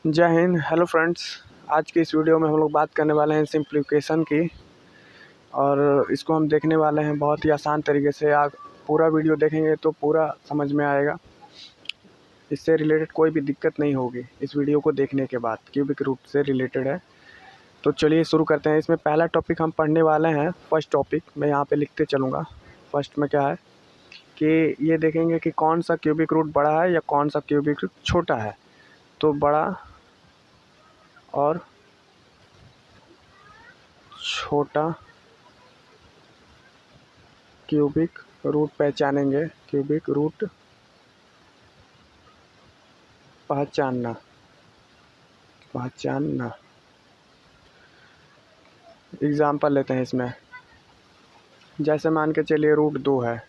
जय Hind. Hello friends, आज की इस वीडियो में हम लोग बात करने वाले हैं सिंप्लीफिकेशन की। और इसको हम देखने वाले हैं बहुत ही आसान तरीके से। आप पूरा वीडियो देखेंगे तो पूरा समझ में आएगा। इससे रिलेटेड कोई भी दिक्कत नहीं होगी इस वीडियो को देखने के बाद, क्यूबिक रूट से रिलेटेड है। तो चलिए शुरू करते हैं। इसमें पहला टॉपिक हम पढ़ने वाले हैं। फर्स्ट टॉपिक मैं यहाँ पर लिखते चलूँगा। फर्स्ट में क्या है कि ये देखेंगे कि कौन सा क्यूबिक रूट बड़ा है या कौन सा क्यूबिक रूट छोटा है। तो बड़ा और छोटा क्यूबिक रूट पहचानेंगे। क्यूबिक रूट पहचानना। एग्जाम्पल लेते हैं इसमें। जैसे मान के चलिए रूट 2 है,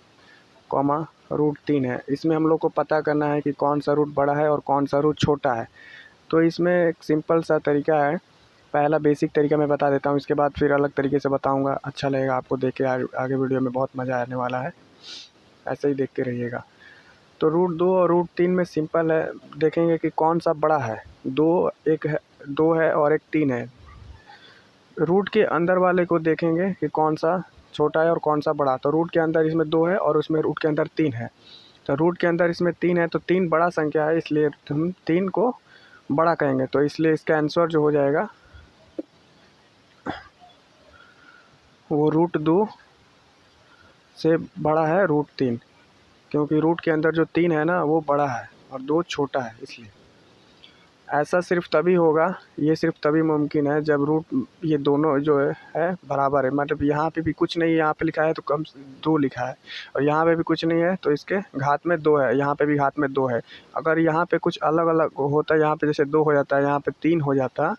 कॉमा रूट 3 है। इसमें हम लोग को पता करना है कि कौन सा रूट बड़ा है और कौन सा रूट छोटा है। तो इसमें एक सिंपल सा तरीका है। पहला बेसिक तरीका मैं बता देता हूँ, इसके बाद फिर अलग तरीके से बताऊँगा। अच्छा लगेगा आपको देख के। आगे वीडियो में बहुत मज़ा आने वाला है, ऐसे ही देखते रहिएगा। तो रूट 2 और रूट 3 में सिंपल है। देखेंगे कि कौन सा बड़ा है। दो है और एक 3 है। रूट के अंदर वाले को देखेंगे कि कौन सा छोटा है और कौन सा बड़ा। तो रूट के अंदर इसमें 2 है और उसमें रूट के अंदर 3 है। तो रूट के अंदर इसमें 3 है, तो 3 बड़ा संख्या है, इसलिए हम 3 को बड़ा कहेंगे। तो इसलिए इसका आंसर जो हो जाएगा वो रूट 2 से बड़ा है रूट 3, क्योंकि रूट के अंदर जो 3 है ना वो बड़ा है और 2 छोटा है। इसलिए ऐसा सिर्फ तभी होगा, ये सिर्फ तभी मुमकिन है जब रूट ये दोनों जो है बराबर है। मतलब यहाँ पे भी कुछ नहीं है, यहाँ पे लिखा है तो कम 2 लिखा है, और यहाँ पे भी कुछ नहीं है तो इसके घात में 2 है, यहाँ पे भी घात में 2 है। अगर यहाँ पे कुछ अलग अलग होता है, यहाँ पे जैसे 2 हो जाता है, यहाँ पे 3 हो जाता,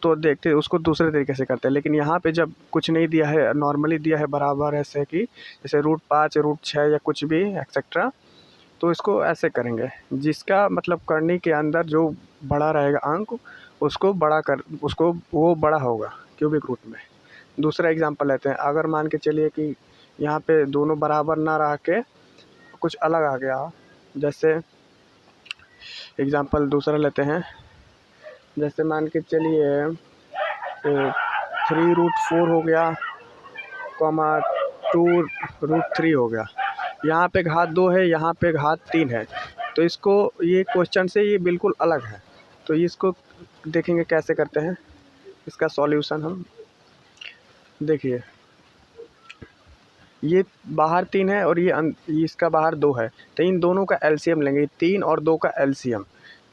तो देखते उसको दूसरे तरीके से करते हैं। लेकिन यहाँ पे जब कुछ नहीं दिया है, नॉर्मली दिया है बराबर, ऐसे कि जैसे रूट 5 रूट 6 या कुछ भी एक्सेट्रा, तो इसको ऐसे करेंगे। जिसका मतलब करने के अंदर जो बड़ा रहेगा अंक, उसको वो बड़ा होगा क्यूबिक रूट में। दूसरा एग्जांपल लेते हैं। अगर मान के चलिए कि यहाँ पे दोनों बराबर ना रह के कुछ अलग आ गया, जैसे एग्जांपल दूसरा लेते हैं। जैसे मान के चलिए 3√4 हो गया, कॉमा 2√3 हो गया। यहाँ पे घात 2 है, यहाँ पे घात 3 है। तो इसको ये क्वेश्चन से ये बिल्कुल अलग है। तो इसको देखेंगे कैसे करते हैं। इसका सॉल्यूशन हम देखिए, ये बाहर 3 है और ये इसका बाहर 2 है। तो इन दोनों का एलसीएम लेंगे, 3 और 2 का एलसीएम।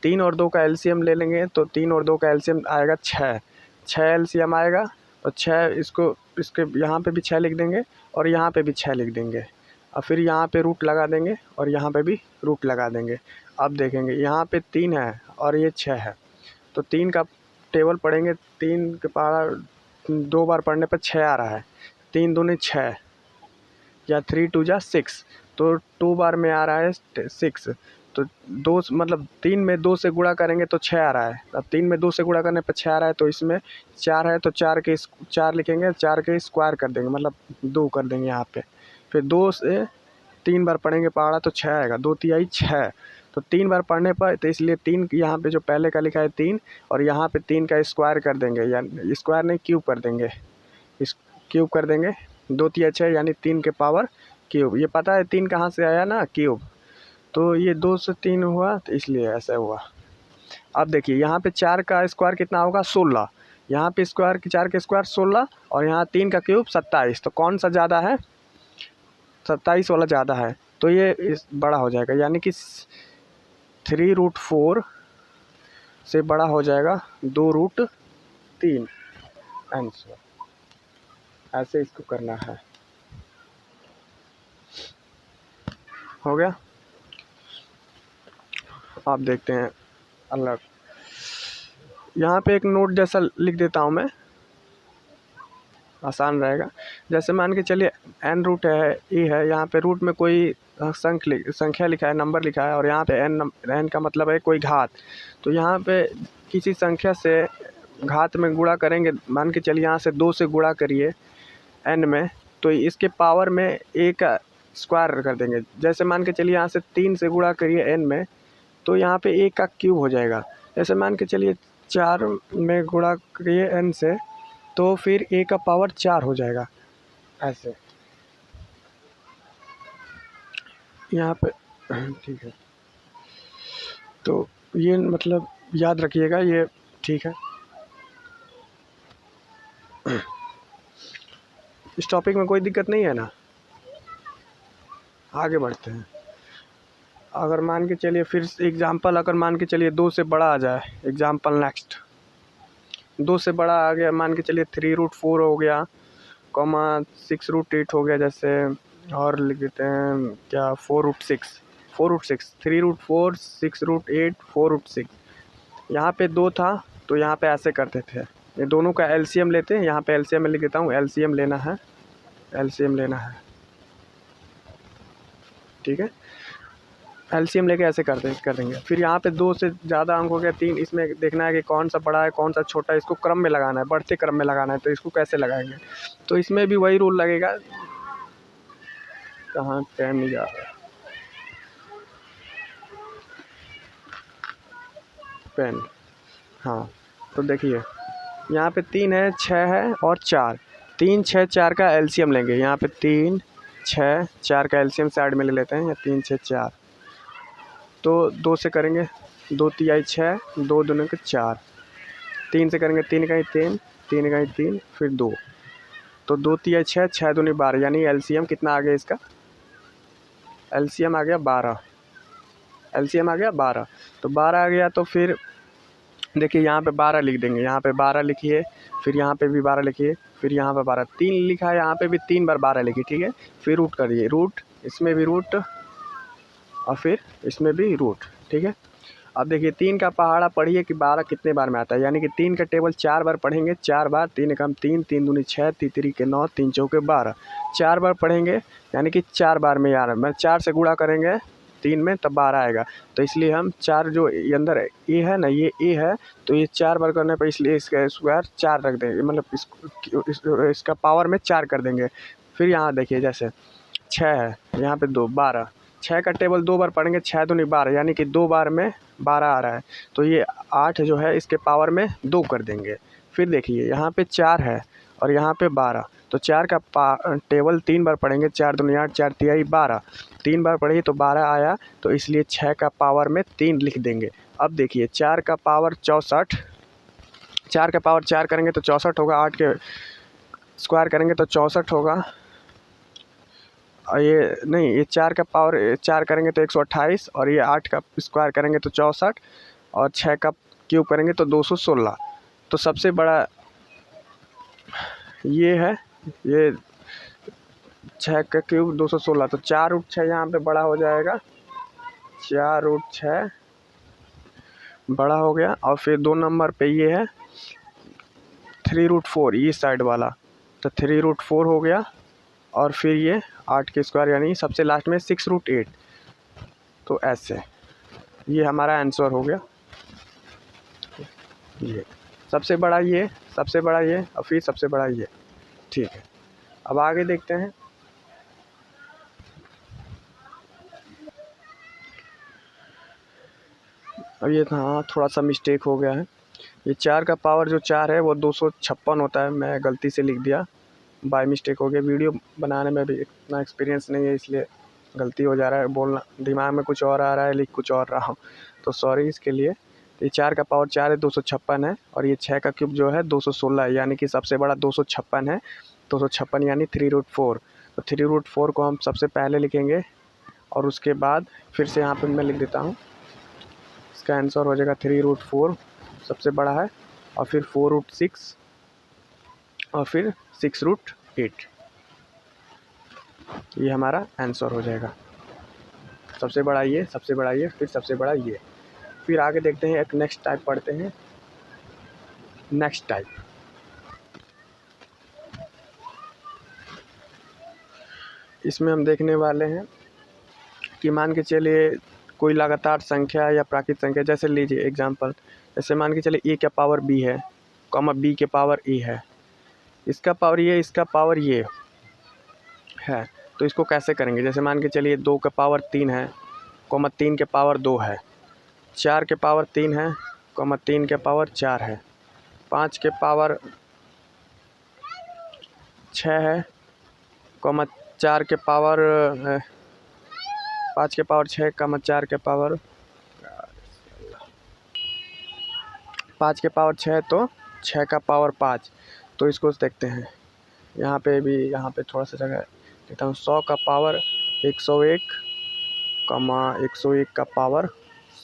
3 और 2 का एलसीएम ले लेंगे तो 3 और 2 का एलसीएम आएगा 6। 6 एलसीएम आएगा और 6 इसके यहाँ पे भी 6 लिख देंगे और यहाँ पे भी 6 लिख देंगे, और फिर यहाँ पे रूट लगा देंगे और यहाँ पे भी रूट लगा देंगे। अब देखेंगे यहाँ पे 3 है और ये 6 है, तो 3 का टेबल पढ़ेंगे। 3 के पारा 2 बार पढ़ने पर 6 आ रहा है। 3 दूनी 6 या 3 2 जा 6, तो 2 बार में आ रहा है 6। तो 2 मतलब 3 में 2 से गुणा करेंगे तो 6 आ रहा है। अब 3 में 2 से गुणा करने पर 6 आ रहा है, तो इसमें 4 है तो 4 लिखेंगे, 4 के स्क्वायर कर देंगे, मतलब 2 कर देंगे यहाँ पे। फिर 2 से 3 बार पढ़ेंगे पहाड़ा तो 6 आएगा, 2 तिहाई 6। तो 3 बार पढ़ने पर, तो इसलिए 3 यहाँ पे जो पहले का लिखा है 3, और यहाँ पे 3 का स्क्वायर कर देंगे, यानी स्क्वायर नहीं क्यूब कर देंगे। इस क्यूब कर देंगे, 2 तिया 6 यानी 3 के पावर क्यूब। ये पता है 3 कहाँ से आया ना, क्यूब। तो ये 2 से 3 हुआ, तो इसलिए ऐसा हुआ। अब देखिए यहाँ पे 4 का स्क्वायर कितना होगा, 16। यहाँ पे स्क्वायर 4 के स्क्वायर 16, और यहाँ 3 का क्यूब 27। तो कौन सा ज़्यादा है, 27 वाला ज़्यादा है। तो ये बड़ा हो जाएगा, यानी कि 3√4 से बड़ा हो जाएगा 2√3 आंसर। ऐसे इसको करना है। हो गया। आप देखते हैं अलग। यहाँ पे एक नोट जैसा लिख देता हूँ मैं, आसान रहेगा। जैसे मान के चलिए n रूट है, e है, यहाँ पे रूट में कोई संख्या लिखा है, नंबर लिखा है, और यहाँ पे n का मतलब है कोई घात। तो यहाँ पे किसी संख्या से घात में गुणा करेंगे। मान के चलिए यहाँ से 2 से गुणा करिए n में, तो इसके पावर में a का स्क्वायर कर देंगे। जैसे मान के चलिए यहाँ से 3 से गुणा करिए n में, तो यहाँ पे ए का क्यूब हो जाएगा। जैसे मान के चलिए 4 में गुणा करिए n से, तो फिर ए का पावर 4 हो जाएगा ऐसे यहाँ पे। ठीक है, तो ये मतलब याद रखिएगा ये, ठीक है। इस टॉपिक में कोई दिक्कत नहीं है ना? आगे बढ़ते हैं। अगर मान के चलिए फिर एग्जांपल, अगर मान के चलिए 2 से बड़ा आ जाए, एग्जांपल नेक्स्ट 2 से बड़ा आ गया, मान के चलिए 3√4 हो गया, कॉमा 6√8 हो गया जैसे, और लिख देते हैं क्या 4√6, 3√4 6√8 4√6। यहाँ पे 2 था तो यहाँ पे ऐसे करते थे, ये दोनों का एलसीएम लेते हैं। यहाँ पे एलसीएम में लिख देता हूँ, एलसीएम लेना है, एलसीएम लेना है, ठीक है। एलसीएम लेके ऐसे कर देंगे। फिर यहाँ पे 2 से ज़्यादा अंक हो गया 3, इसमें देखना है कि कौन सा बड़ा है कौन सा छोटा है, इसको क्रम में लगाना है, बढ़ते क्रम में लगाना है। तो इसको कैसे लगाएंगे? तो इसमें भी वही रूल लगेगा। कहाँ टाइम जा रहा है, पेन, हाँ। तो देखिए यहाँ पे 3 है, 6 है और 4, 3 6 4 का एलसीएम लेंगे। यहाँ पे 3 6 4 का एलसीएम साइड में ले लेते हैं, या 3 6 4, तो 2 से करेंगे 2 तिहाई 6, 2 दूनी के 4, 3 से करेंगे 3 का 3, 3 का 3, फिर 2, तो 2 तिहाई 6, 6 दूनी 12, यानी एलसीएम कितना आ गया इसका? एलसीएम आ गया 12, एलसीएम आ गया 12। तो 12 आ गया तो फिर देखिए यहाँ पे 12 लिख देंगे, यहाँ पे 12 लिखिए, फिर यहाँ पे भी 12 लिखिए, फिर यहाँ पे 12, 3 लिखा है, यहाँ पे भी 3 बार 12 लिखिए, ठीक है। फिर रूट करिए, रूट, इसमें भी रूट और फिर इसमें भी रूट, ठीक है। अब देखिए 3 का पहाड़ा पढ़िए कि 12 कितने बार में आता है, यानी कि 3 का टेबल 4 बार पढ़ेंगे, 4 बार, 3 एकम 3, 3 दूनी 6, 3 3 के 9, 3 चौके 12, 4 बार पढ़ेंगे, यानी कि 4 बार में यार मैं 4 से गुणा करेंगे 3 में तब 12 आएगा। तो इसलिए हम 4 जो ये अंदर ए है ना, ये ए है, तो ये 4 बार करने पर इसलिए इसका स्क्वायर 4 रख देंगे, मतलब इसका पावर में 4 कर देंगे। फिर यहाँ देखिए जैसे 6 है, यहाँ पे 2, 12, 6 का टेबल 2 बार पढ़ेंगे, 6 दूनी 12, यानी कि 2 बार में 12 आ रहा है, तो ये 8 जो है इसके पावर में 2 कर देंगे। फिर देखिए यहाँ पे 4 है और यहाँ पे 12, तो 4 का टेबल 3 बार पढ़ेंगे, 4 दूनी 8, 4 तिहाई 12, 3 बार पढ़िए तो 12 आया, तो इसलिए 6 का पावर में 3 लिख देंगे। अब देखिए 4 का पावर 64, 4 का पावर 4 करेंगे तो 64 होगा, 8 के स्क्वायर करेंगे तो 64 होगा, और ये नहीं, ये 4 का पावर 4 करेंगे तो 128, और ये 8 का स्क्वायर करेंगे तो 64, और 6 का क्यूब करेंगे तो 216। तो सबसे बड़ा ये है, ये 6 का क्यूब 216, तो 4√6 यहाँ पे बड़ा हो जाएगा, 4√6 बड़ा हो गया। और फिर 2 नंबर पे ये है 3√4, ये साइड वाला, तो 3√4 हो गया, और फिर ये 8 के स्क्वायर, यानी सबसे लास्ट में 6√8। तो ऐसे ये हमारा आंसर हो गया। ये सबसे बड़ा ये, सबसे बड़ा ये, और फिर सबसे बड़ा ये, ठीक है। अब आगे देखते हैं। अब ये हाँ थोड़ा सा मिस्टेक हो गया है, ये 4 का पावर जो 4 है वो 256 होता है, मैं गलती से लिख दिया, बाय मिस्टेक हो गया। वीडियो बनाने में भी इतना एक्सपीरियंस नहीं है, इसलिए गलती हो जा रहा है, बोलना दिमाग में कुछ और आ रहा है, लिख कुछ और रहा हूँ, तो सॉरी इसके लिए। ये 4 का पावर 4 है 256 है, और ये 6 का क्यूब जो है 216 है, यानी कि सबसे बड़ा 256 है, 256 यानी 3√4। तो 3√4 को हम सबसे पहले लिखेंगे, और उसके बाद फिर से यहाँ पे मैं लिख देता हूँ, इसका आंसर हो जाएगा 3√4 सबसे बड़ा है, और फिर 4√6, और फिर 6√8, ये हमारा आंसर हो जाएगा। सबसे बड़ा ये, सबसे बड़ा ये, फिर सबसे बड़ा ये। फिर आगे देखते हैं, एक नेक्स्ट टाइप पढ़ते हैं। नेक्स्ट टाइप, इसमें हम देखने वाले हैं कि मान के चलिए कोई लगातार संख्या या प्राकृत संख्या, जैसे लीजिए एग्जांपल, जैसे मान के चलिए ए का पावर बी है, कॉमा बी के पावर ए है, इसका पावर ये, इसका पावर ये है, तो इसको कैसे करेंगे? जैसे मान के चलिए 2 का पावर 3 है, कॉमा 3 के पावर 2 है, 4 के पावर 3 है, 3 के पावर 4 है, 5 के पावर 6 है, 4 के पावर 5 के पावर 6, 4 के पावर 5 के पावर 6 तो 6 का पावर 5। तो इसको देखते हैं, यहाँ पे भी, यहाँ पे थोड़ा सा जगह देता हूँ। 100 का पावर 101, 101 का पावर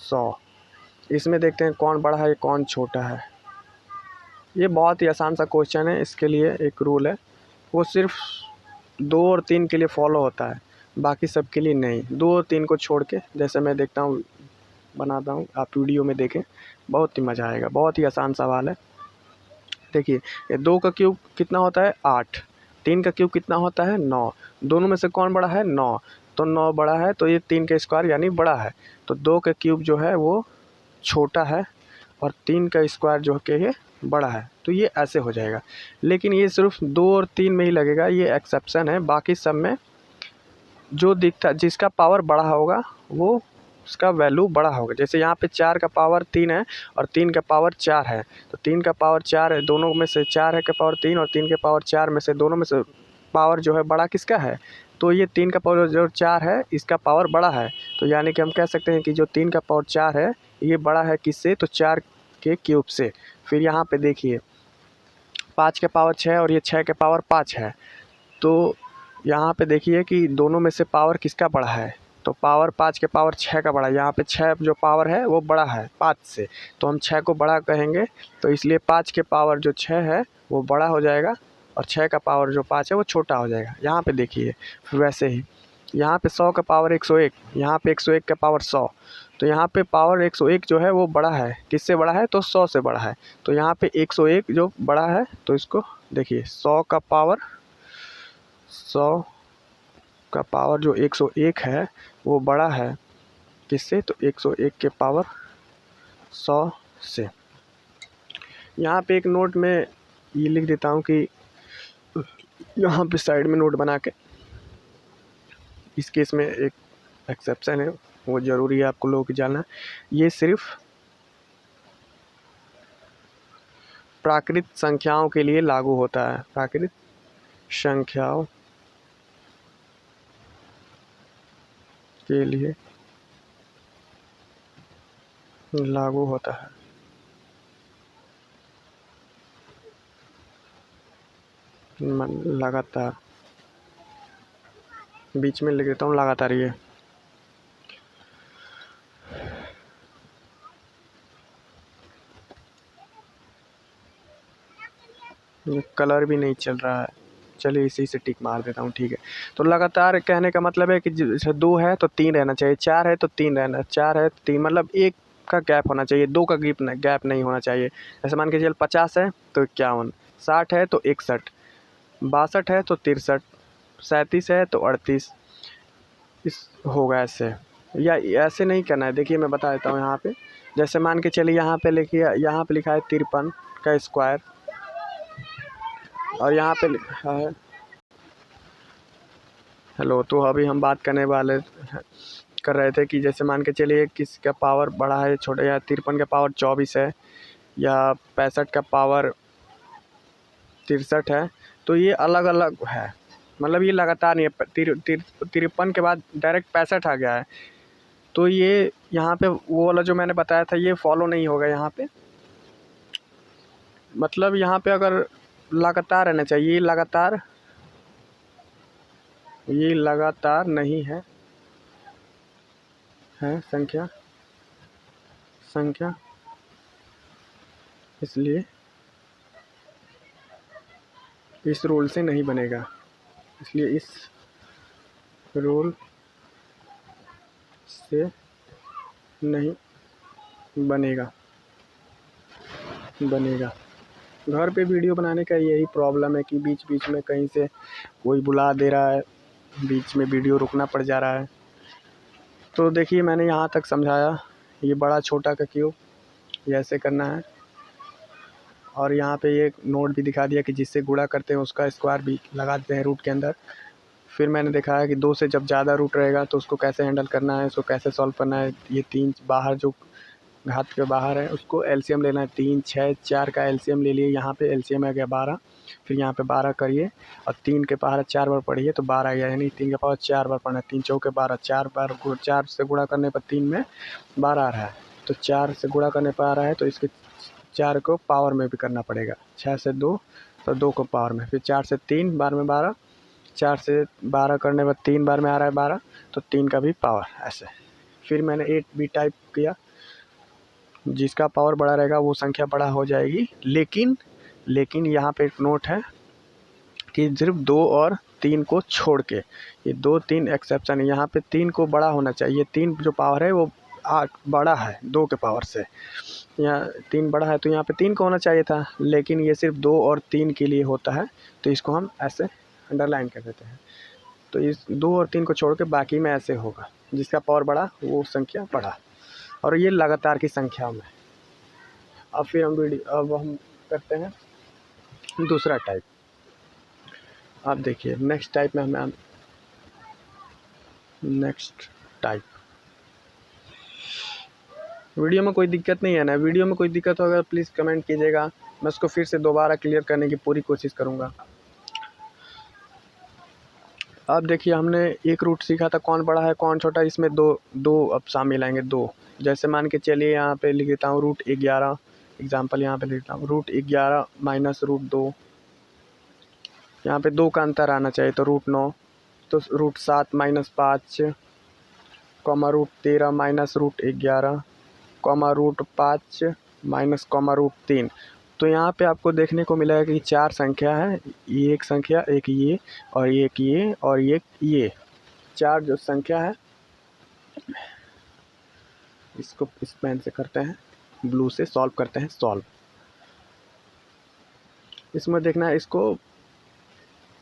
100। इसमें देखते हैं कौन बड़ा है कौन छोटा है। ये बहुत ही आसान सा क्वेश्चन है। इसके लिए एक रूल है, वो सिर्फ 2 और 3 के लिए फॉलो होता है, बाकी सब के लिए नहीं। 2 और 3 को छोड़ के जैसे मैं देखता हूँ, बनाता हूँ, आप वीडियो में देखें, बहुत ही मज़ा आएगा। बहुत ही आसान सवाल है। देखिए, ये 2 का क्यूब कितना होता है 8, 3 का क्यूब कितना होता है 9। दोनों में से कौन बड़ा है 9, तो 9 बड़ा है, तो ये 3 का स्क्वायर यानी बड़ा है। तो 2 का क्यूब जो है वो छोटा है और 3 का स्क्वायर जो है ये बड़ा है। तो ये ऐसे हो जाएगा। लेकिन ये सिर्फ 2 और 3 में ही लगेगा, ये एक्सेप्शन है। बाकी सब में जो दिखता, जिसका पावर बड़ा होगा वो उसका वैल्यू बड़ा होगा। जैसे यहाँ पे 4 का पावर 3 है और 3 का पावर 4 है, तो 3 का पावर 4 है, दोनों में से 4 है का पावर 3 और 3 के पावर 4 में से दोनों में से पावर जो है बड़ा किसका है, तो ये 3 का पावर जो 4 है इसका पावर बड़ा है। तो यानी कि हम कह सकते हैं कि जो 3 का पावर 4 है ये बड़ा है किससे, तो 4 के क्यूब से। फिर यहाँ पे देखिए 5 के पावर 6 और ये 6 के पावर 5 है, तो यहाँ पे देखिए कि दोनों में से पावर किसका बड़ा है, तो पावर 5 के पावर 6 का बड़ा है। यहाँ पे 6 जो पावर है वो बड़ा है 5 से, तो हम 6 को बड़ा कहेंगे, तो इसलिए 5 के पावर जो 6 है वो बड़ा हो जाएगा और 6 का पावर जो 5 है वो छोटा हो जाएगा। यहाँ पे देखिए फिर वैसे ही यहाँ पे 100 का पावर 101, यहाँ पे 101 का पावर 100, तो यहाँ पे पावर 101 जो है वो बड़ा है, किससे बड़ा है, तो 100 से बड़ा है। तो यहाँ पे 101 जो बड़ा है, तो इसको देखिए 100 का पावर जो 101 है वो बड़ा है किससे, तो 101 के पावर 100 से। यहाँ पे एक नोट में ये लिख देता हूँ कि यहाँ पे साइड में नोट बना के, इस केस में एक एक्सेप्शन है, वो ज़रूरी है आपको लोगों को जानना। ये सिर्फ प्राकृत संख्याओं के लिए लागू होता है, प्राकृत संख्याओं के लिए लागू होता है। लगातार, बीच में लिख देता हूँ लगातार। ये कलर भी नहीं चल रहा है, चलिए इसी से टिक मार देता हूँ, ठीक है। तो लगातार कहने का मतलब है कि जैसे 2 है तो 3 रहना चाहिए, 4 है तो 3 रहना, 4 है तो 3, मतलब 1 का गैप होना चाहिए, 2 का गैप नहीं होना चाहिए। जैसे मान के चलिए 50 है तो 51, 60 है तो 61, 62 है तो 63, 37 है तो 38, इस होगा ऐसे, या ऐसे नहीं करना है। देखिए मैं बता देता हूँ यहाँ पे, जैसे मान के चलिए यहाँ पे लिखिए, यहाँ पे लिखा है 53 का स्क्वायर और यहाँ पे लिखा है हेलो। तो अभी हम बात कर रहे थे कि जैसे मान के चलिए किसका पावर बड़ा है छोटा, या 53 का पावर 24 है या 65 का पावर 63 है, तो ये अलग अलग है, मतलब ये लगातार नहीं है। 53 के बाद डायरेक्ट 65 आ गया है, तो ये यहाँ पे वो वाला जो मैंने बताया था ये फॉलो नहीं होगा यहाँ पे। मतलब यहाँ पे अगर लगातार रहना चाहिए, ये लगातार नहीं है, संख्या, इसलिए इस रूल से नहीं बनेगा, इसलिए इस रूल से नहीं बनेगा। घर पे वीडियो बनाने का यही प्रॉब्लम है कि बीच बीच में कहीं से कोई बुला दे रहा है, बीच में वीडियो रुकना पड़ जा रहा है। तो देखिए मैंने यहाँ तक समझाया, ये बड़ा छोटा का क्यूब ये ऐसे करना है, और यहाँ पे ये नोट भी दिखा दिया कि जिससे गुणा करते हैं उसका स्क्वायर भी लगा देते हैं रूट के अंदर। फिर मैंने दिखाया कि 2 से जब ज़्यादा रूट रहेगा तो उसको कैसे हैंडल करना है, उसको कैसे सॉल्व करना है। ये 3 बाहर जो घात के बाहर है, उसको एलसीएम लेना है। 3, 6, 4 का एलसीएम ले लिए। यहाँ पे एलसीएम आ गया 12, फिर यहाँ पे 12 करिए और 3 के पावर 4 बार पढ़िए तो 12 आ गया, यानी 3 के पावर 4 बार पढ़ना है। 3 चौके 12, 4 बार 4 से गुणा करने पर 3 में 12 आ रहा है, तो 4 से गुणा करने पर आ रहा है तो इसके 4 को पावर में भी करना पड़ेगा। 6 से 2 तो 2 को पावर में, फिर 4 से 3 बार में 12, 4 से 12 करने पर 3 बार में आ रहा है 12, तो 3 का भी पावर ऐसे। फिर मैंने 8 भी टाइप किया, जिसका पावर बड़ा रहेगा वो संख्या बड़ा हो जाएगी। लेकिन यहाँ पे एक नोट है कि सिर्फ 2 और 3 को छोड़ के, ये 2, 3 एक्सेप्शन है। यहाँ पे 3 को बड़ा होना चाहिए, 3 जो पावर है वो 8 बड़ा है 2 के पावर से, यहाँ 3 बड़ा है तो यहाँ पे 3 का होना चाहिए था, लेकिन ये सिर्फ 2 और 3 के लिए होता है, तो इसको हम ऐसे अंडरलाइन कर देते हैं। तो इस 2 और 3 को छोड़ के बाकी में ऐसे होगा, जिसका पावर बड़ा वो संख्या बड़ा, और ये लगातार की संख्या में। अब फिर अब हम करते हैं दूसरा टाइप। आप देखिए नेक्स्ट टाइप में हमें नेक्स्ट टाइप, वीडियो में कोई दिक्कत नहीं है ना? वीडियो में कोई दिक्कत होगा प्लीज़ कमेंट कीजिएगा, मैं उसको फिर से दोबारा क्लियर करने की पूरी कोशिश करूँगा। अब देखिए हमने एक रूट सीखा था कौन बड़ा है कौन छोटा, इसमें दो अब शामिल आएंगे। 2 जैसे मान के चलिए यहाँ पे लिख देता हूँ √11, एग्जाम्पल यहाँ पे लिख देता हूँ √11 माइनस √2, यहाँ पे 2 का अंतर आना चाहिए तो √9, तो √7 minus 5, comma √13 minus √11, comma √5 minus comma √3। तो यहाँ पे आपको देखने को मिलेगा कि 4 संख्या है, ये एक संख्या, एक ये और एक ये और ये 4 जो संख्या है, इसको इस पेन से करते हैं, ब्लू से सॉल्व करते हैं। सॉल्व इसमें देखना है इसको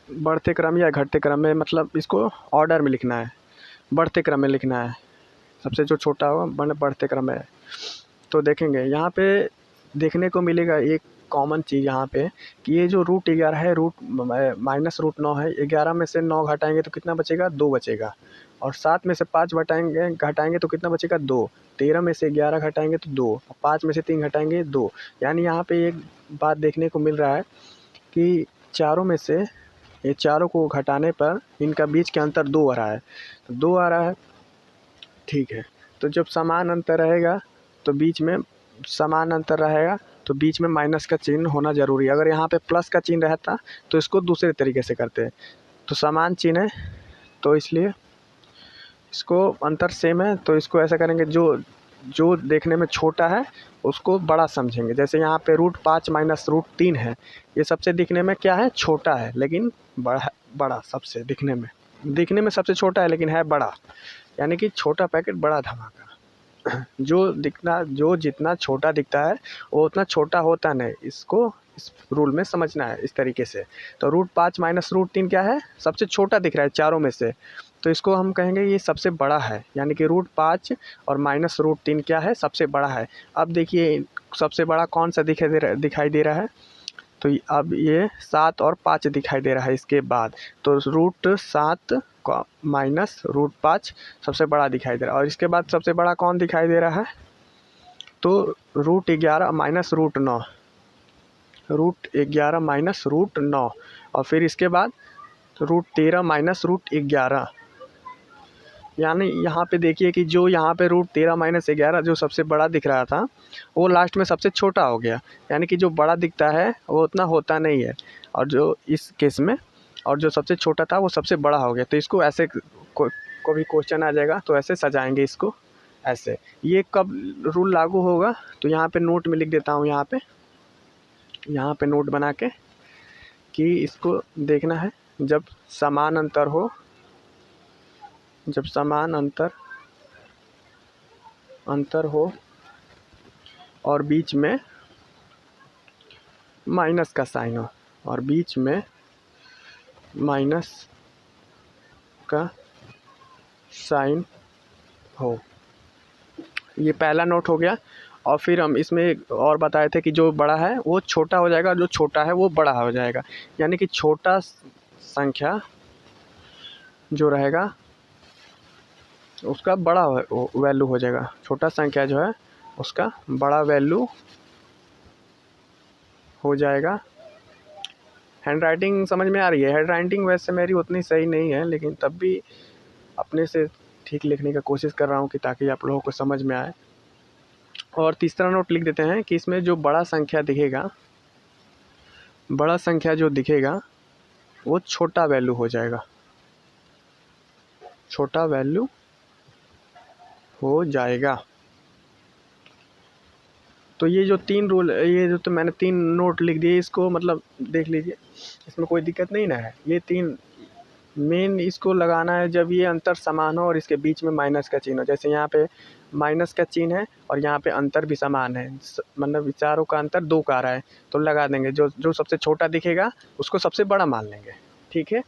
बढ़ते क्रम या घटते क्रम में, मतलब इसको ऑर्डर में लिखना है, बढ़ते क्रम में लिखना है, सबसे जो छोटा होगा बढ़ते क्रम में। तो देखेंगे यहाँ पे देखने को मिलेगा एक कॉमन चीज़ यहाँ पे कि ये जो √11 है माइनस √9 है, 11 में से 9 घटाएंगे तो कितना बचेगा? 2 बचेगा, और 7 में से 5 घटाएंगे तो कितना बचेगा? 2, 13 में से 11 घटाएंगे तो 2, 5 में से 3 घटाएंगे 2। यानी यहाँ पे एक बात देखने को मिल रहा है कि चारों में से ये चारों को घटाने पर इनका बीच के अंतर 2 आ रहा है, तो 2 आ रहा है, ठीक है। तो जब समान अंतर रहेगा तो बीच में समान अंतर रहेगा तो बीच में माइनस का चिन्ह होना ज़रूरी है। अगर यहाँ पे प्लस का चिन्ह रहता तो इसको दूसरे तरीके से करते हैं, तो समान चिन्ह है तो इसलिए इसको अंतर सेम है तो इसको ऐसा करेंगे, जो देखने में छोटा है उसको बड़ा समझेंगे। जैसे यहाँ पे √5 माइनस √3 है, ये सबसे दिखने में क्या है? छोटा है, लेकिन बड़ा सबसे दिखने में सबसे छोटा है लेकिन है बड़ा, यानी कि छोटा पैकेट बड़ा धमाका। जो जितना छोटा दिखता है वो उतना छोटा होता नहीं, इसको इस रूल में समझना है इस तरीके से। तो √5 माइनस √3 क्या है? सबसे छोटा दिख रहा है चारों में से, तो इसको हम कहेंगे ये सबसे बड़ा है, यानी कि √5 और माइनस √3 क्या है? सबसे बड़ा है। अब देखिए सबसे बड़ा कौन सा दिखाई दे रहा है? तो अब ये 7 और 5 दिखाई दे रहा है इसके बाद, तो √7 माइनस √5 सबसे बड़ा दिखाई दे रहा है, और इसके बाद सबसे बड़ा कौन दिखाई दे रहा है? तो √11 माइनस √9, √11 माइनस √9, और फिर इसके बाद √13 माइनस √11। यानी यहाँ पे देखिए कि जो यहाँ पे √13 माइनस 11 जो सबसे बड़ा दिख रहा था वो लास्ट में सबसे छोटा हो गया, यानी कि जो बड़ा दिखता है वो उतना होता नहीं है, और जो इस केस में और जो सबसे छोटा था वो सबसे बड़ा हो गया। तो इसको ऐसे को भी क्वेश्चन आ जाएगा तो ऐसे सजाएंगे इसको ऐसे। ये कब रूल लागू होगा? तो यहाँ पे नोट में लिख देता हूँ, यहाँ पे नोट बना के कि इसको देखना है जब समान अंतर हो, जब समान अंतर हो और बीच में माइनस का साइन हो, और बीच में माइनस का साइन हो। ये पहला नोट हो गया। और फिर हम इसमें और बताए थे कि जो बड़ा है वो छोटा हो जाएगा, जो छोटा है वो बड़ा हो जाएगा, यानी कि छोटा संख्या जो रहेगा उसका बड़ा वैल्यू हो जाएगा, छोटा संख्या जो है उसका बड़ा वैल्यू हो जाएगा। हैंड राइटिंग समझ में आ रही है? हैंड राइटिंग वैसे मेरी उतनी सही नहीं है, लेकिन तब भी अपने से ठीक लिखने का कोशिश कर रहा हूँ कि ताकि आप लोगों को समझ में आए। और तीसरा नोट लिख देते हैं कि इसमें जो बड़ा संख्या दिखेगा, बड़ा संख्या जो दिखेगा वो छोटा वैल्यू हो जाएगा, छोटा वैल्यू हो जाएगा। तो ये जो तीन रूल, ये जो तो मैंने 3 नोट लिख दिए, इसको मतलब देख लीजिए, इसमें कोई दिक्कत नहीं ना है। ये 3 मेन इसको लगाना है जब ये अंतर समान हो और इसके बीच में माइनस का चिन्ह हो। जैसे यहाँ पे माइनस का चिन्ह है और यहाँ पे अंतर भी समान है, मतलब विचारों का अंतर 2 का आ रहा है, तो लगा देंगे। जो जो सबसे छोटा दिखेगा उसको सबसे बड़ा मान लेंगे, ठीक है।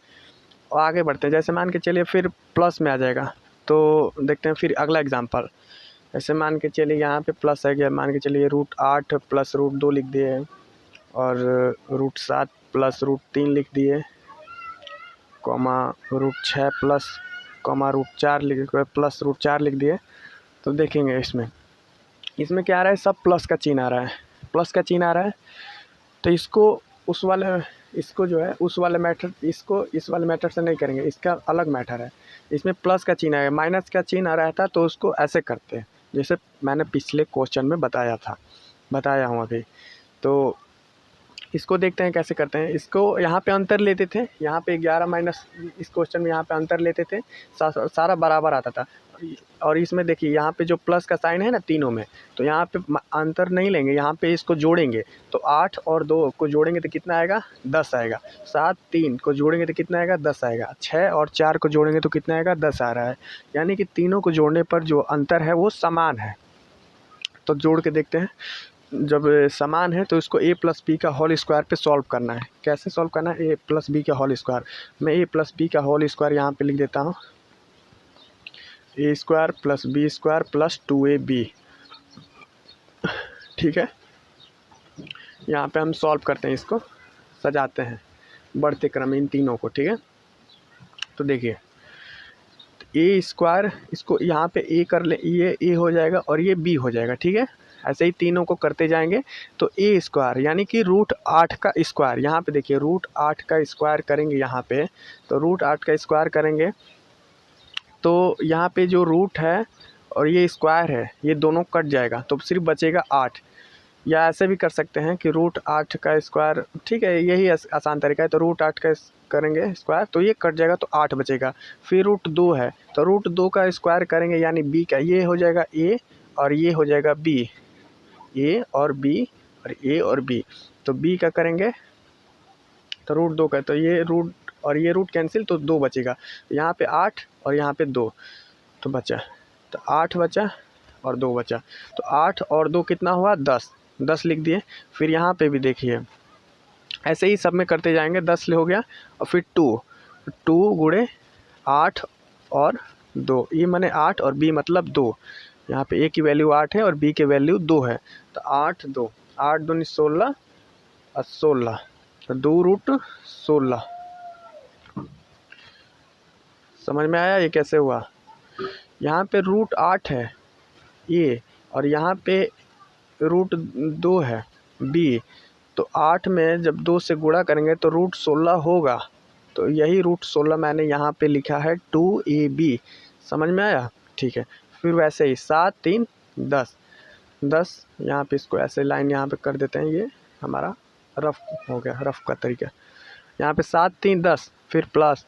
और आगे बढ़ते हैं। जैसे मान के चलिए फिर प्लस में आ जाएगा, तो देखते हैं फिर अगला एग्जाम्पल। ऐसे मान के चलिए यहाँ पे प्लस है गया, मान के चलिए √8 प्लस √2 लिख दिए, और √7 प्लस √3 लिख दिए, कॉमा √6 प्लस कॉमा √4 प्लस √4 लिख दिए। तो देखेंगे इसमें क्या आ रहा है, सब प्लस का चिन्ह आ रहा है, प्लस का चिन्ह आ रहा है। तो इसको जो है उस वाले मैथड, इसको इस वाले मैथड से नहीं करेंगे, इसका अलग मैथड है। इसमें प्लस का चिन्ह है, माइनस का चिन्ह आ रहा था, तो उसको ऐसे करते हैं जैसे मैंने पिछले क्वेश्चन में बताया हूँ अभी। तो इसको देखते हैं कैसे करते हैं। इसको यहाँ पे अंतर लेते थे, यहाँ पे 11 माइनस, इस क्वेश्चन में यहाँ पे अंतर लेते थे, सारा बराबर आता था। और इसमें देखिए यहाँ पे जो प्लस का साइन है ना तीनों में, तो यहाँ पे अंतर नहीं लेंगे, यहाँ पे इसको जोड़ेंगे। तो 8 और 2 को जोड़ेंगे तो कितना आएगा, 10 आएगा। 7 3 को जोड़ेंगे तो कितना आएगा, 10 आएगा। 6 और 4 को जोड़ेंगे तो कितना आएगा, 10 आ रहा है। यानी कि तीनों को जोड़ने पर जो अंतर है वो समान है। तो जोड़ के देखते हैं। जब समान है तो इसको a + b का होल स्क्वायर पे सॉल्व करना है। कैसे सॉल्व करना है, a + b का होल स्क्वायर। मैं a + b का होल स्क्वायर यहाँ पे लिख देता हूँ, a² + b² + 2ab, ठीक है। यहाँ पे हम सॉल्व करते हैं, इसको सजाते हैं बढ़ते क्रम इन तीनों को, ठीक है। तो देखिए a², इसको यहाँ पे a कर ले, ये a हो जाएगा और ये b हो जाएगा, ठीक है। ऐसे ही तीनों को करते जाएंगे। तो a² यानी कि √8 का स्क्वायर, यहाँ पे देखिए √8 का स्क्वायर करेंगे, यहाँ पे तो √8 का स्क्वायर करेंगे तो यहाँ पे जो रूट है और ये स्क्वायर है, ये दोनों कट जाएगा तो सिर्फ बचेगा 8। या ऐसे भी कर सकते हैं कि √8 का स्क्वायर, ठीक है, यही आसान तरीका है। तो √8 का करेंगे स्क्वायर तो ये कट जाएगा तो 8 बचेगा। फिर √2 है तो √2 का स्क्वायर करेंगे, यानी b का, ये हो जाएगा a और ये हो जाएगा b, a और b और a और b। तो b का करेंगे तो √2 का, तो ये रूट और ये रूट कैंसिल तो 2 बचेगा। यहाँ पे 8 और यहाँ पे 2 तो बचा, तो 8 बचा और 2 बचा। तो 8 और 2 कितना हुआ, 10 लिख दिए। फिर यहाँ पे भी देखिए ऐसे ही सब में करते जाएंगे, 10 हो गया। और फिर 2 गुणे 8 और 2, ये माने 8 और b मतलब 2। यहाँ पे a की वैल्यू 8 है और b की वैल्यू 2 है। तो 8 2 16 और 16, तो 2√16। समझ में आया ये कैसे हुआ। यहाँ पे √8 है a और यहाँ पे √2 है b। तो 8 में जब 2 से गुणा करेंगे तो √16 होगा। तो यही √16 मैंने यहाँ पे लिखा है 2ab। समझ में आया, ठीक है। फिर वैसे ही 7 3 10 यहाँ पे इसको ऐसे लाइन यहाँ पे कर देते हैं, ये हमारा रफ हो गया, रफ का तरीका। यहाँ पे 7 3 10, फिर प्लस,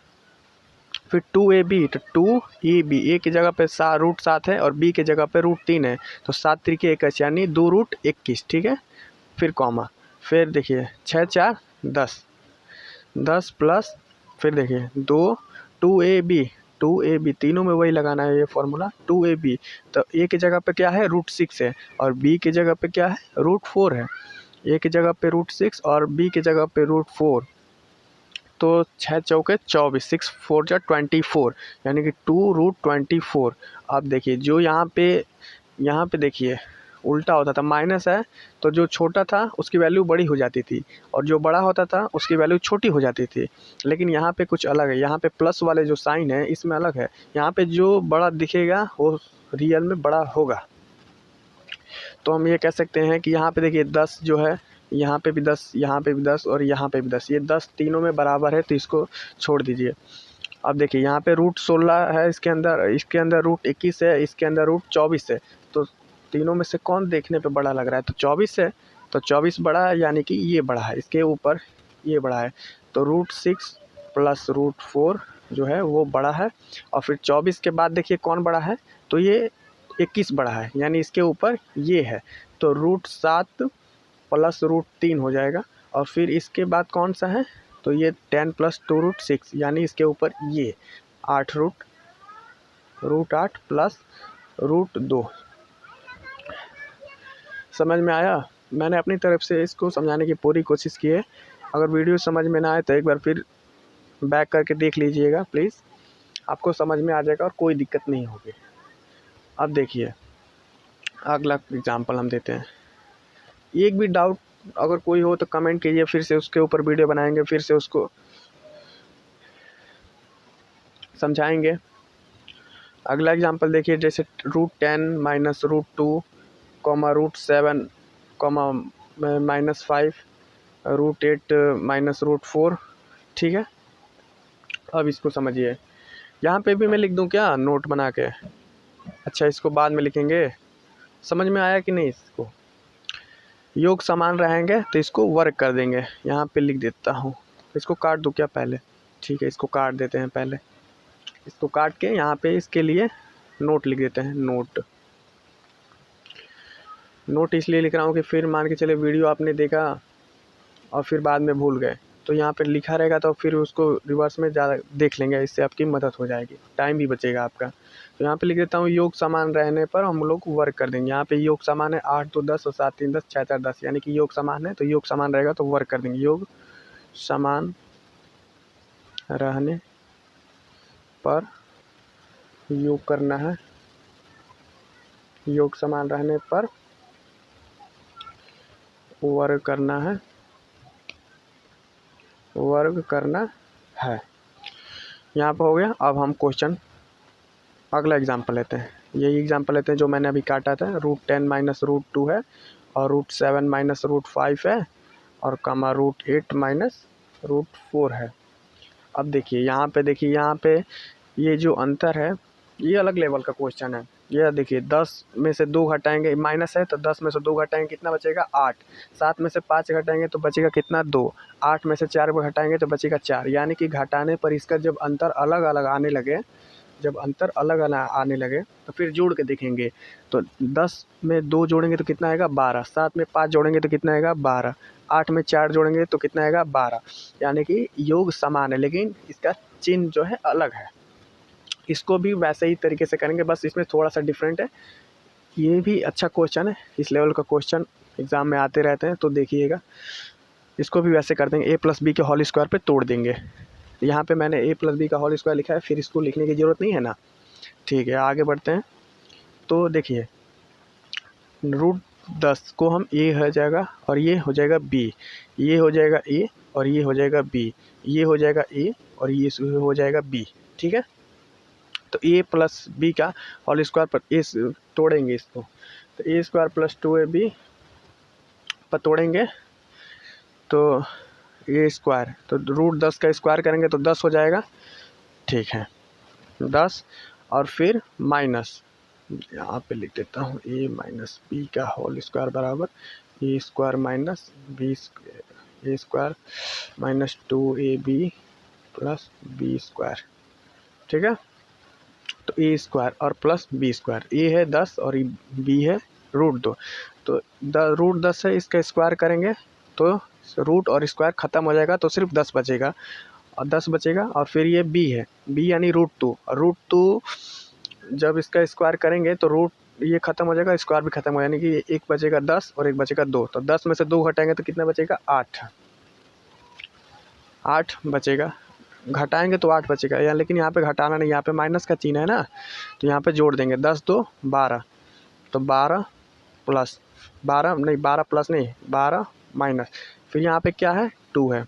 फिर 2ab, तो 2ab, a की जगह पे √7 है और b की जगह पे √3 है, तो 7 3 21 यानी 2√21, ठीक है। फिर कॉमा, फिर देखिए 6 4 10 प्लस, फिर देखिए 2ab, तीनों में वही लगाना है ये फॉर्मूला 2ab। तो a की जगह पे क्या है, √6 है और b की जगह पे क्या है, √4 है। a की जगह पे √6 और b की जगह पे √4, तो 6 चौके 24, 6 4 जा 24, यानी कि 2√24। अब देखिए जो यहाँ पे देखिए उल्टा होता था, माइनस है तो जो छोटा था उसकी वैल्यू बड़ी हो जाती थी और जो बड़ा होता था उसकी वैल्यू छोटी हो जाती थी। लेकिन यहाँ पे कुछ अलग है, यहाँ पे प्लस वाले जो साइन है इसमें अलग है। यहाँ पे जो बड़ा दिखेगा वो रियल में बड़ा होगा। तो हम ये कह सकते हैं कि यहाँ पे देखिए 10 जो है, यहाँ पे भी 10, यहाँ पे भी 10 और यहाँ पे भी 10, ये 10 तीनों में बराबर है, तो इसको छोड़ दीजिए। अब देखिए यहाँ पे रूट 16 है, इसके अंदर रूट 21 है, इसके अंदर रूट 24 है। तो तीनों में से कौन देखने पे बड़ा लग रहा है? तो 24 है, तो 24 बड़ा है, यानी कि ये बड़ा है, इसके ऊपर ये बड़ा है। तो रूट 6 प्लस रूट 4 जो है वो बड़ा है। और फिर 24 के बाद देखिए कौन बड़ा है? तो ये 21 बड़ा है, यानी इसके ऊपर ये है। तो रूट 7 प्लस रूट 3 हो जाएगा। और फिर इसके बाद कौन सा है? तो ये 10 प्लस 2 रूट 6, यानी इसके ऊपर ये 8 रूट 8 प्लस रूट 2। समझ में आया? मैंने अपनी तरफ से इसको समझाने की पूरी कोशिश की है। अगर वीडियो समझ में ना आए तो एक बार फिर बैक करके देख लीजिएगा प्लीज़, आपको समझ में आ जाएगा और कोई दिक्कत नहीं होगी। अब देखिए अगला एग्जांपल हम देते हैं। एक भी डाउट अगर कोई हो तो कमेंट कीजिए, फिर से उसके ऊपर वीडियो बनाएंगे, फिर से उसको समझाएंगे। अगला एग्जांपल देखिए, जैसे root 10 minus root 2 comma root 7 comma -5 root 8 minus root 4। ठीक है, अब इसको समझिए। यहाँ पे भी मैं लिख दूँ क्या नोट बना के? अच्छा, इसको बाद में लिखेंगे। समझ में आया कि नहीं? इसको योग समान रहेंगे तो इसको वर्ग कर देंगे। यहाँ पे लिख देता हूँ, इसको काट दूँ क्या पहले? ठीक है, इसको काट देते हैं पहले। इसको काट के यहाँ पे इसके लिए नोट लिख देते हैं। नोट इसलिए लिख रहा हूँ कि फिर मान के चले वीडियो आपने देखा और फिर बाद में भूल गए, तो यहाँ पे लिखा रहेगा तो फिर उसको रिवर्स में ज़्यादा देख लेंगे, इससे आपकी मदद हो जाएगी, टाइम भी बचेगा आपका। तो यहाँ पे लिख देता हूँ योग समान रहने पर हम लोग वर्ग कर देंगे। यहाँ पे योग समान है, 8 2 10 और 7 3 10 6 4 10, यानी कि योग समान है, तो योग समान रहेगा तो वर्ग कर देंगे। योग समान रहने पर योग करना है, योग समान रहने पर वर्ग करना है, वर्ग करना है। यहाँ पर हो गया। अब हम क्वेश्चन अगला एग्जांपल लेते हैं। यही एग्जांपल लेते हैं जो मैंने अभी काटा था। रूट 10 माइनस रूट 2 है और रूट 7 माइनस रूट 5 है और कमा रूट 8 माइनस रूट 4 है। अब देखिए यहाँ पे ये जो अंतर है ये अलग लेवल का क्वेश्चन है। ये देखिए 10 में से 2 घटाएंगे, माइनस है तो 10 में से 2 घटाएंगे कितना बचेगा? 8। 7 में से 5 घटाएंगे तो बचेगा कितना? 2। 8 में से 4 घटाएंगे तो बचेगा 4। यानी कि घटाने पर इसका जब अंतर अलग अलग आने लगे, तो फिर जोड़ के देखेंगे। तो 10 में 2 जोड़ेंगे तो कितना आएगा? 12। 7 में 5 जोड़ेंगे तो कितना आएगा? 12। 8 में 4 जोड़ेंगे तो कितना आएगा? 12। यानी कि योग समान है, लेकिन इसका चिन्ह जो है अलग है। इसको भी वैसे ही तरीके से करेंगे, बस इसमें थोड़ा सा डिफरेंट है। ये भी अच्छा क्वेश्चन है, इस लेवल का क्वेश्चन एग्ज़ाम में आते रहते हैं, तो देखिएगा। इसको भी वैसे कर देंगे, a प्लस बी के होल स्क्वायर पे तोड़ देंगे। यहाँ पे मैंने a प्लस बी का होल स्क्वायर लिखा है, फिर इसको लिखने की ज़रूरत नहीं है ना। ठीक है, आगे बढ़ते हैं। तो देखिए रूट 10 को हम a हो जाएगा और ये हो जाएगा b, ये हो जाएगा a और ये हो जाएगा b, ये हो जाएगा a और ये हो जाएगा b। ठीक है, तो a प्लस बी का होल स्क्वायर पर a तोड़ेंगे इसको, तो a स्क्वायर प्लस 2ab पर तोड़ेंगे तो a स्क्वायर, तो रूट 10 का स्क्वायर करेंगे तो 10 हो जाएगा। ठीक है, 10 और फिर माइनस, यहाँ पे लिख देता हूँ a माइनस बी का होल स्क्वायर बराबर a square minus B a square minus 2ab plus B square. ठीक है, तो a स्क्वायर और प्लस बी स्क्वायर, a है 10 और b है रूट 2, तो रूट 10 है, इसका स्क्वायर करेंगे तो रूट और स्क्वायर ख़त्म हो जाएगा, तो सिर्फ 10 बचेगा और 10 बचेगा। और फिर ये b है, b यानी रूट 2 जब इसका स्क्वायर करेंगे तो रूट ये ख़त्म हो जाएगा, स्क्वायर भी ख़त्म हो, यानी कि एक बचेगा 10 और एक बचेगा 2, तो 10 में से 2 घटाएंगे तो कितना बचेगा? 8 बचेगा। घटाएंगे तो 8 बचेगा या, लेकिन यहाँ पे घटाना नहीं, यहाँ पे माइनस का चिन्ह है ना, तो यहाँ पे जोड़ देंगे। 10 2 12, तो 12 प्लस 12 नहीं, 12 प्लस नहीं, 12 माइनस, फिर यहाँ पे क्या है? 2 है।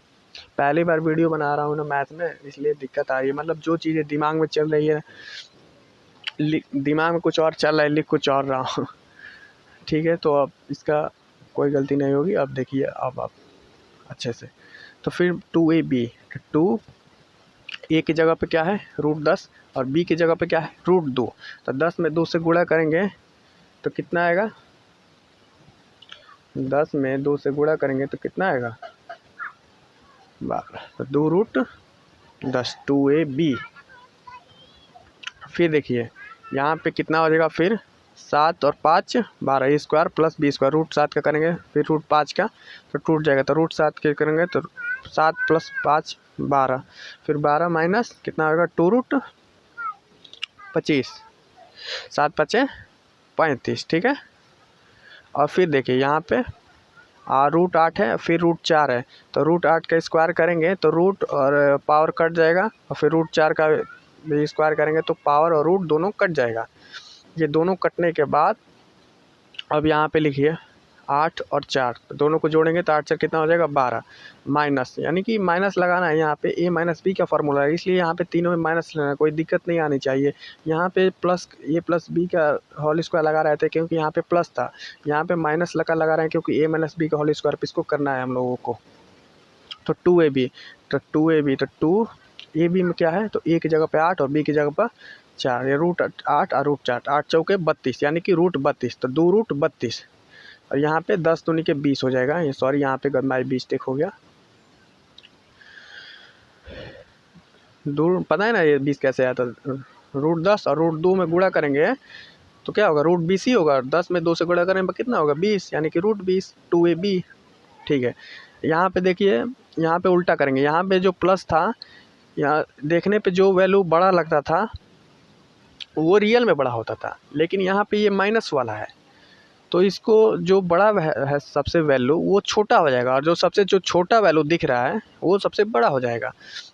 पहली बार वीडियो बना रहा हूँ ना मैथ में, इसलिए दिक्कत आ रही है। मतलब जो चीज़ें दिमाग में चल रही है, दिमाग में कुछ और चल रहा है, लिख कुछ और रहा हूँ। ठीक है, तो अब इसका कोई गलती नहीं होगी। अब देखिए अब आप अच्छे से, तो फिर 2ab, 2a की जगह पे क्या है √10 और b की जगह पे क्या है √2। तो 10 में 2 से गुणा करेंगे तो कितना आएगा, 10 में 2 से गुणा करेंगे तो कितना आएगा 12। तो 2√10 2ab। फिर देखिए यहाँ पे कितना हो जाएगा, फिर 7 और 5 12 a square plus b square, √7 का करेंगे फिर √5 का तो टूट जाएगा। तो √7 के करेंगे तो 7 + 5 12, फिर 12 माइनस कितना होगा 2√25, 7 × 5 = 35। ठीक है, और फिर देखिए यहाँ पे √8 है, फिर √4 है, तो √8 का स्क्वायर करेंगे तो रूट और पावर कट जाएगा, और फिर √4 का भी स्क्वायर करेंगे तो पावर और रूट दोनों कट जाएगा। ये दोनों कटने के बाद अब यहाँ पे लिखिए 8 और 4, तो दोनों को जोड़ेंगे तो 8 4 कितना हो जाएगा 12, माइनस, यानी कि माइनस लगाना है। यहाँ पे a - b का फॉर्मूला है, इसलिए यहाँ पे तीनों में माइनस लेना है, कोई दिक्कत नहीं आनी चाहिए। यहाँ पे प्लस a + b का होल स्क्वायर लगा रहे थे क्योंकि यहाँ पे प्लस था, यहाँ पे माइनस लगा रहे हैं क्योंकि a - b का होल स्क्वायर पे इसको करना है हम लोगों को। तो 2ab, तो 2ab, तो 2ab में क्या है, तो a की जगह पे 8 और b की जगह पर 4, ये √8 और √4, 8 चौके 32, यानी कि √32, तो 2√32, और यहाँ पे 10 दूनी के 20 हो जाएगा। ये सॉरी यहाँ पे गंदा 20 टेक हो गया, दूर पता है ना ये 20 कैसे आया था। √10 और √2 में गुणा करेंगे तो क्या होगा √20 ही होगा, 10 में 2 से गुणा करेंगे कितना होगा 20, यानी कि √20 2ab। ठीक है, यहाँ पे देखिए यहाँ पे उल्टा करेंगे, यहाँ पे जो प्लस था, यहाँ देखने पे जो वैल्यू बड़ा लगता था वो रियल में बड़ा होता था, लेकिन यहाँ पे ये माइनस वाला है, तो इसको जो बड़ा है सबसे वैल्यू वो छोटा हो जाएगा, और जो छोटा वैल्यू दिख रहा है वो सबसे बड़ा हो जाएगा।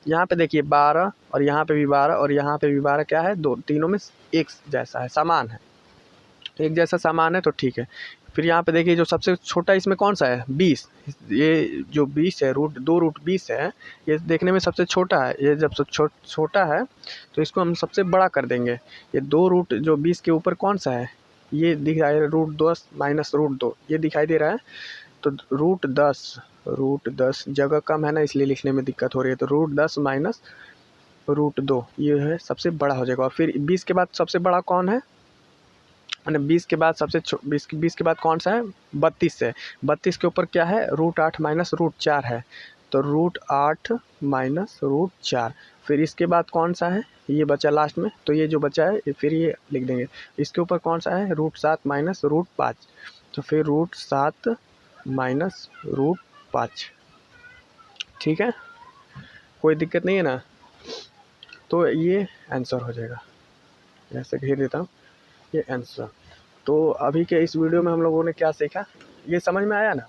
यहाँ पे देखिए 12 और यहाँ पे भी 12 और यहाँ पे भी 12, क्या है दो तीनों में एक जैसा है, समान है, एक जैसा सामान है, तो ठीक है। फिर यहाँ पे देखिए जो सबसे छोटा इसमें कौन सा है 20, ये जो 20 है √20 है, ये देखने में सबसे छोटा है। ये जब छोटा है तो इसको हम सबसे बड़ा कर देंगे। ये 2 जो 20 के ऊपर कौन सा है, ये दिख रहा है √10 माइनस √2, ये दिखाई दे रहा है। तो √10 जगह कम है ना, इसलिए लिखने में दिक्कत हो रही है। तो √10 माइनस √2 ये है सबसे बड़ा हो जाएगा। और फिर 20 के बाद सबसे बड़ा कौन है, मैंने 20 के बाद 20 के बाद कौन सा है 32 है, 32 के ऊपर क्या है √8 माइनस √4 है, तो √8 माइनस √4। फिर इसके बाद कौन सा है, ये बचा लास्ट में, तो ये जो बचा है फिर ये लिख देंगे। इसके ऊपर कौन सा है √7 माइनस √5, तो फिर √7 माइनस √5। ठीक है, कोई दिक्कत नहीं है ना, तो ये आंसर हो जाएगा। ऐसे घेर देता हूँ, ये आंसर। तो अभी के इस वीडियो में हम लोगों ने क्या सीखा, ये समझ में आया ना,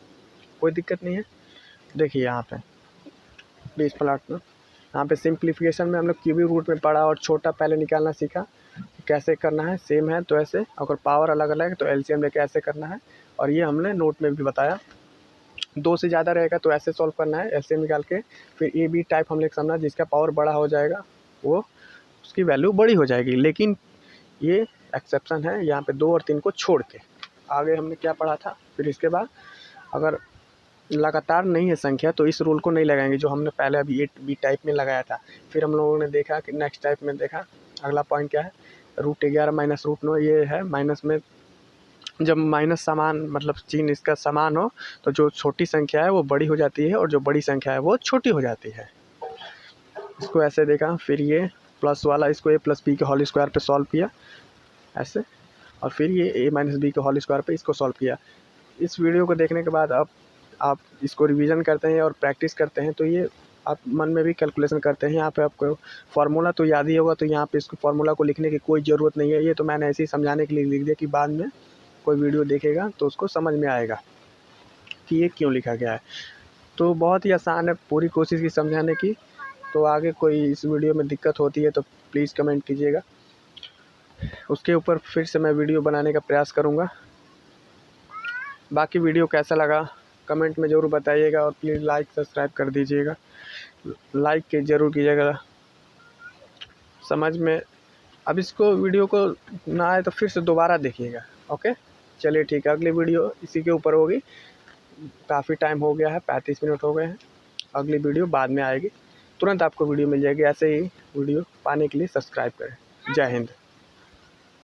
कोई दिक्कत नहीं है। देखिए यहाँ पे प्लीज प्लाट में, यहाँ पे सिंप्लीफिकेशन में हम लोग क्यूबिक रूट में पढ़ा और छोटा पहले निकालना सीखा, कैसे करना है, सेम है तो ऐसे, अगर पावर अलग अलग है तो एलसीएम लेके ऐसे करना है। और ये हमने नोट में भी बताया, 2 से ज़्यादा रहेगा तो ऐसे सॉल्व करना है एलसीएम निकाल के। फिर ए बी टाइप हम लोग समझना, जिसका पावर बड़ा हो जाएगा वो उसकी वैल्यू बड़ी हो जाएगी, लेकिन ये एक्सेप्शन है यहाँ पे 2 और 3 को छोड़ के। आगे हमने क्या पढ़ा था, फिर इसके बाद अगर लगातार नहीं है संख्या तो इस रूल को नहीं लगाएंगे जो हमने पहले अभी 8b टाइप में लगाया था। फिर हम लोगों ने देखा कि नेक्स्ट टाइप में देखा, अगला पॉइंट क्या है √11 माइनस √9, ये है माइनस में जब माइनस समान मतलब चिन्ह इसका समान हो तो जो छोटी संख्या है वो बड़ी हो जाती है और जो बड़ी संख्या है वो छोटी हो जाती है। इसको ऐसे देखा, फिर ये प्लस वाला इसको a + b के होल स्क्वायर पे सॉल्व किया ऐसे, और फिर ये a - b के होल स्क्वायर पे इसको सॉल्व किया। इस वीडियो को देखने के बाद अब आप इसको रिवीजन करते हैं और प्रैक्टिस करते हैं तो ये आप मन में भी कैलकुलेशन करते हैं। यहाँ पे आपको फार्मूला तो याद ही होगा, तो यहाँ पे इसको फार्मूला को लिखने की कोई ज़रूरत नहीं है, ये तो मैंने ऐसे ही समझाने के लिए लिख दिया कि बाद में कोई वीडियो देखेगा तो उसको समझ में आएगा कि ये क्यों लिखा गया है। तो बहुत ही आसान है, पूरी कोशिश की समझाने की। तो आगे कोई इस वीडियो में दिक्कत होती है तो प्लीज़ कमेंट कीजिएगा, उसके ऊपर फिर से मैं वीडियो बनाने का प्रयास करूँगा। बाकी वीडियो कैसा लगा कमेंट में ज़रूर बताइएगा, और प्लीज़ लाइक सब्सक्राइब कर दीजिएगा, लाइक ज़रूर कीजिएगा। समझ में अब इसको वीडियो को ना आए तो फिर से दोबारा देखिएगा। ओके। चलिए ठीक है, अगली वीडियो इसी के ऊपर होगी। काफ़ी टाइम हो गया है, 35 मिनट हो गए हैं। अगली वीडियो बाद में आएगी, तुरंत आपको वीडियो मिल जाएगी। ऐसे ही वीडियो पाने के लिए सब्सक्राइब करें। जय हिंद।